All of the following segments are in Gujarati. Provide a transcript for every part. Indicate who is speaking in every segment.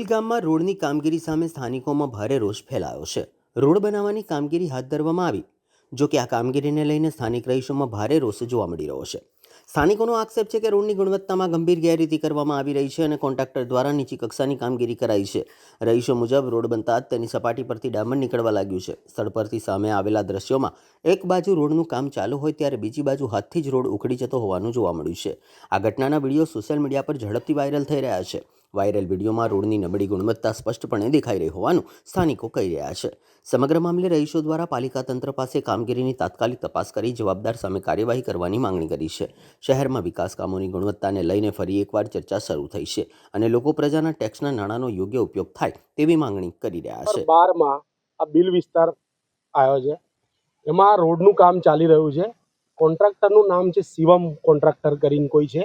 Speaker 1: ભીલ ગામમાં રોડની કામગીરી સામે સ્થાનિકોમાં ભારે રોષ ફેલાયો છે. રોડ બનાવવાની કામગીરી હાથ ધરવામાં આવી, જો કે આ કામગીરીને લઈને સ્થાનિક રહીશોમાં ભારે રોષ જોવા મળી રહ્યો છે. સ્થાનિકોનો આક્ષેપ છે કે રોડની ગુણવત્તામાં ગંભીર ગેરરીતિ કરવામાં આવી રહી છે અને કોન્ટ્રાક્ટર દ્વારા નીચી કક્ષાની કામગીરી કરાઈ છે. રહીશો મુજબ રોડ બનતા જ તેની સપાટી પરથી ડામર નીકળવા લાગ્યું છે. સ્થળ પરથી સામે આવેલા દ્રશ્યોમાં એક બાજુ રોડનું કામ ચાલુ હોય ત્યારે બીજી બાજુ હાથથી જ રોડ ઉખડી જતો હોવાનું જોવા મળ્યું છે. આ ઘટનાના વિડીયો સોશિયલ મીડિયા પર ઝડપથી વાયરલ થઈ રહ્યા છે. વાયરલ વિડીયોમાં રોડની નબળી ગુણવત્તા સ્પષ્ટપણે દેખાઈ રહી હોવાનું સ્થાનિકો કહી રહ્યા છે. સમગ્ર મામલે રહીશો દ્વારા પાલિકા તંત્ર પાસે કામગીરીની તાત્કાલિક તપાસ કરી જવાબદાર સામે કાર્યવાહી કરવાની માંગણી કરી છે. શહેરમાં વિકાસ કામોની ગુણવત્તાને લઈને ફરી એકવાર ચર્ચા શરૂ થઈ છે અને લોકો પ્રજાના ટેક્સના નાણાંનો યોગ્ય ઉપયોગ થાય તેવી માંગણી કરી રહ્યા છે.
Speaker 2: 12માં આ બિલ વિસ્તાર આવ્યો છે, એમાં રોડનું કામ ચાલી રહ્યું છે. કોન્ટ્રાક્ટરનું નામ છે શિવમ કોન્ટ્રાક્ટર કરીને કોઈ છે.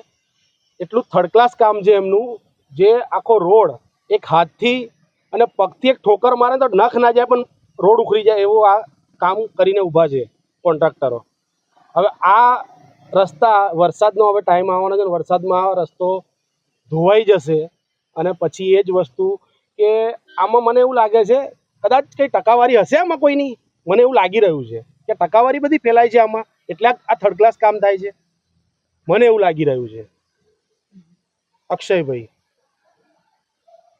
Speaker 2: એટલું થર્ડ ક્લાસ કામ છે એમનું, જે આખો રોડ એક હાથથી અને પગથી એક ઠોકર મારે તો નખ ના જાય પણ રોડ ઉખડી જાય એવું આ કામ કરીને ઊભા છે કોન્ટ્રાક્ટરો. હવે આ રસ્તા વરસાદનો હવે ટાઈમ આવવાનો છે, વરસાદમાં આ રસ્તો ધોવાઈ જશે અને પછી એ જ વસ્તુ કે આમાં મને એવું લાગે છે કદાચ કંઈ ટકાવારી હશે આમાં કોઈની, મને એવું લાગી રહ્યું છે કે ટકાવારી બધી ફેલાય છે આમાં, એટલે આ થર્ડ ક્લાસ કામ થાય છે, મને એવું લાગી રહ્યું છે. અક્ષયભાઈ.